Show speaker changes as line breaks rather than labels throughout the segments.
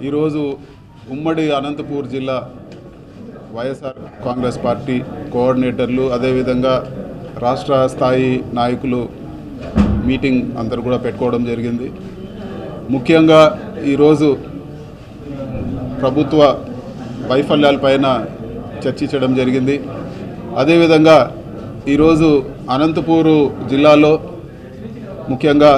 ఈరోజు ఉమ్మడి అనంతపూర్ జిల్లా వైఎస్ఆర్ కాంగ్రెస్ పార్టీ కోఆర్డినేటర్లు అదేవిధంగా రాష్ట్ర స్థాయి నాయకులు మీటింగ్ అందరూ కూడా పెట్టుకోవడం జరిగింది. ముఖ్యంగా ఈరోజు ప్రభుత్వ వైఫల్యాలపైన చర్చించడం జరిగింది. అదేవిధంగా ఈరోజు అనంతపూరు జిల్లాలో ముఖ్యంగా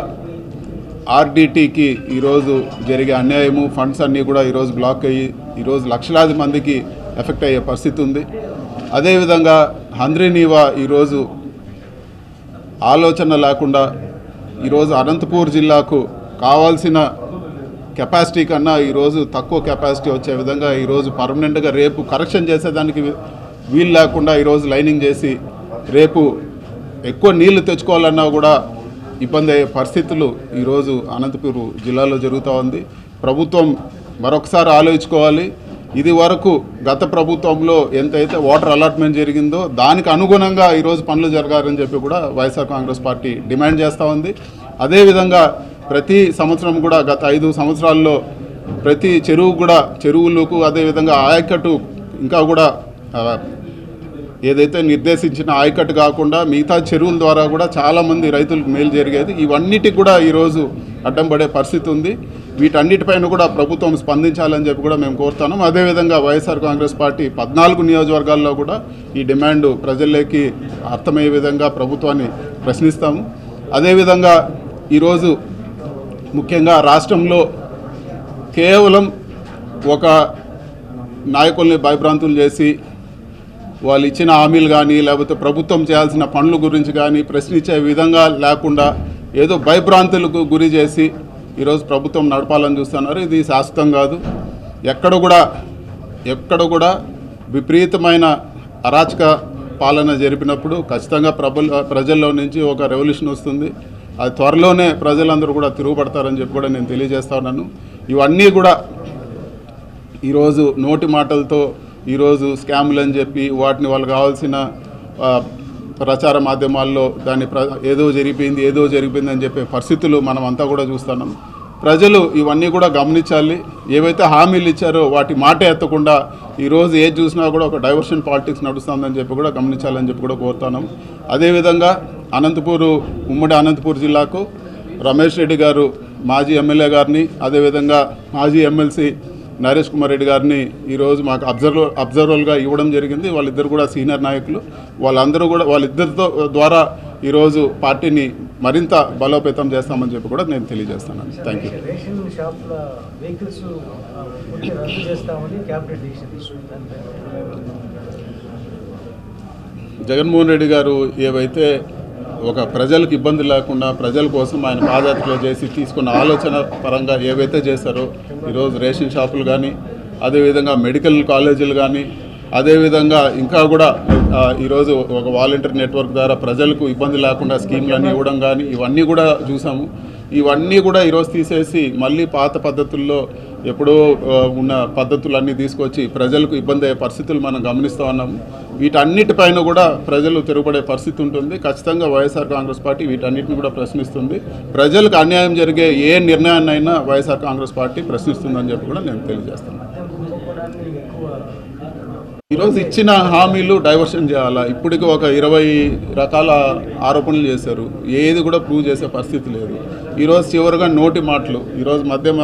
ఆర్డీటీకి ఈరోజు జరిగే అన్యాయము ఫండ్స్ అన్నీ కూడా ఈరోజు బ్లాక్ అయ్యి ఈరోజు లక్షలాది మందికి ఎఫెక్ట్ అయ్యే పరిస్థితి ఉంది. అదేవిధంగా హంద్రీనీవా ఈరోజు ఆలోచన లేకుండా ఈరోజు అనంతపూర్ జిల్లాకు కావాల్సిన కెపాసిటీ కన్నా ఈరోజు తక్కువ కెపాసిటీ వచ్చే విధంగా ఈరోజు పర్మనెంట్గా రేపు కరెక్షన్ చేసేదానికి వీలు లేకుండా ఈరోజు లైనింగ్ చేసి రేపు ఎక్కువ నీళ్లు తెచ్చుకోవాలన్నా కూడా ఇబ్బంది అయ్యే పరిస్థితులు ఈరోజు అనంతపూర్ జిల్లాలో జరుగుతూ ఉంది. ప్రభుత్వం మరొకసారి ఆలోచించుకోవాలి. ఇది వరకు గత ప్రభుత్వంలో ఎంతైతే వాటర్ అలాట్మెంట్ జరిగిందో దానికి అనుగుణంగా ఈరోజు పనులు జరగాలని చెప్పి కూడా వైఎస్ఆర్ కాంగ్రెస్ పార్టీ డిమాండ్ చేస్తూ ఉంది. అదేవిధంగా ప్రతి సంవత్సరం కూడా గత 5 సంవత్సరాల్లో ప్రతి చెరువులకు అదేవిధంగా ఆయకట్టు ఇంకా కూడా ఏదైతే నిర్దేశించిన ఆయకట్టు కాకుండా మిగతా చెరువుల ద్వారా కూడా చాలామంది రైతులకు మేలు జరిగేది. ఇవన్నిటికి కూడా ఈరోజు అడ్డం పడే పరిస్థితి ఉంది. వీటన్నిటిపైన కూడా ప్రభుత్వం స్పందించాలని చెప్పి కూడా మేము కోరుతున్నాం. అదేవిధంగా వైఎస్ఆర్ కాంగ్రెస్ పార్టీ 14 నియోజకవర్గాల్లో కూడా ఈ డిమాండ్ ప్రజల్లోకి అర్థమయ్యే విధంగా ప్రభుత్వాన్ని ప్రశ్నిస్తాము. అదేవిధంగా ఈరోజు ముఖ్యంగా రాష్ట్రంలో కేవలం ఒక నాయకుల్ని భయభ్రాంతులు చేసి వాళ్ళు ఇచ్చిన హామీలు కానీ లేకపోతే ప్రభుత్వం చేయాల్సిన పనుల గురించి కానీ ప్రశ్నించే విధంగా లేకుండా ఏదో భయభ్రాంతులకు గురి చేసి ఈరోజు ప్రభుత్వం నడపాలని చూస్తున్నారు. ఇది శాశ్వతం కాదు. ఎక్కడ కూడా విపరీతమైన అరాచక పాలన జరిపినప్పుడు ఖచ్చితంగా ప్రజల్లో నుంచి ఒక రెవల్యూషన్ వస్తుంది. అది త్వరలోనే ప్రజలందరూ కూడా తిరుగుబడతారని చెప్పి కూడా నేను తెలియజేస్తా ఉన్నాను. ఇవన్నీ కూడా ఈరోజు నోటి మాటలతో ఈరోజు స్కాములు అని చెప్పి వాటిని వాళ్ళకి కావాల్సిన ప్రచార మాధ్యమాల్లో దాన్ని ఏదో జరిగిపోయింది అని చెప్పే పరిస్థితులు మనం అంతా కూడా చూస్తున్నాం. ప్రజలు ఇవన్నీ కూడా గమనించాలి. ఏవైతే హామీలు ఇచ్చారో వాటి మాట ఎత్తకుండా ఈరోజు ఏది చూసినా కూడా ఒక డైవర్షన్ పాలిటిక్స్ నడుస్తుందని చెప్పి కూడా గమనించాలని చెప్పి కూడా కోరుతున్నాం. అదేవిధంగా ఉమ్మడి అనంతపూర్ జిల్లాకు రమేష్ రెడ్డి గారు మాజీ ఎమ్మెల్యే గారిని అదేవిధంగా మాజీ ఎమ్మెల్సీ నరేష్ కుమార్ రెడ్డి గారిని ఈరోజు మాకు అబ్జర్వర్గా ఇవ్వడం జరిగింది. వాళ్ళిద్దరు కూడా సీనియర్ నాయకులు. వాళ్ళిద్దరితో ద్వారా ఈరోజు పార్టీని మరింత బలోపేతం చేస్తామని చెప్పి కూడా నేను తెలియజేస్తున్నాను. Thank you. జగన్మోహన్ రెడ్డి గారు ఏవైతే ఒక ప్రజలకు ఇబ్బంది లేకుండా ప్రజల కోసం ఆయన పాదయాత్రలు చేసి తీసుకున్న ఆలోచన పరంగా ఏవైతే చేశారో ఈరోజు రేషన్ షాపులు కానీ అదేవిధంగా మెడికల్ కాలేజీలు కానీ అదేవిధంగా ఇంకా కూడా ఈరోజు ఒక వాలంటీర్ నెట్వర్క్ ద్వారా ప్రజలకు ఇబ్బంది లేకుండా స్కీమ్లన్నీ ఇవ్వడం కానీ ఇవన్నీ కూడా చూసాము. ఇవన్నీ కూడా ఈరోజు తీసేసి మళ్ళీ పాత పద్ధతుల్లో ఎప్పుడో ఉన్న పద్ధతులన్నీ తీసుకొచ్చి ప్రజలకు ఇబ్బంది అయ్యే పరిస్థితులు మనం గమనిస్తూ ఉన్నాము. వీటన్నిటిపైన కూడా ప్రజలు తిరుగుబడే పరిస్థితి ఉంటుంది. ఖచ్చితంగా వైఎస్ఆర్ కాంగ్రెస్ పార్టీ వీటన్నిటిని కూడా ప్రశ్నిస్తుంది. ప్రజలకు అన్యాయం జరిగే ఏ నిర్ణయాన్నైనా వైఎస్ఆర్ కాంగ్రెస్ పార్టీ ప్రశ్నిస్తుందని చెప్పి కూడా నేను తెలియజేస్తాను. ఈరోజు ఇచ్చిన హామీలు డైవర్షన్ చేయాలా. ఇప్పటికి ఒక 20 రకాల ఆరోపణలు చేశారు. ఏది కూడా ప్రూవ్ చేసే పరిస్థితి లేదు. ఈరోజు చివరిగా నోటి మాటలు ఈరోజు మధ్యమ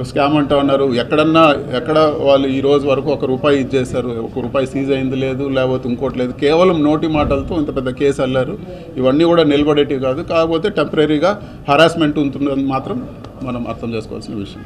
స్కామ్ అంటూ ఉన్నారు. ఎక్కడ వాళ్ళు ఈరోజు వరకు ₹1 ఇచ్చేశారు, ₹1 సీజ్ అయింది లేదు, లేకపోతే ఇంకోటి లేదు. కేవలం నోటి మాటలతో ఇంత పెద్ద కేసు అల్లారు. ఇవన్నీ కూడా నిలబడేటివి కాదు. కాకపోతే టెంపరీగా హరాస్మెంట్ ఉంటుందని మాత్రం మనం అర్థం చేసుకోవాల్సిన విషయం.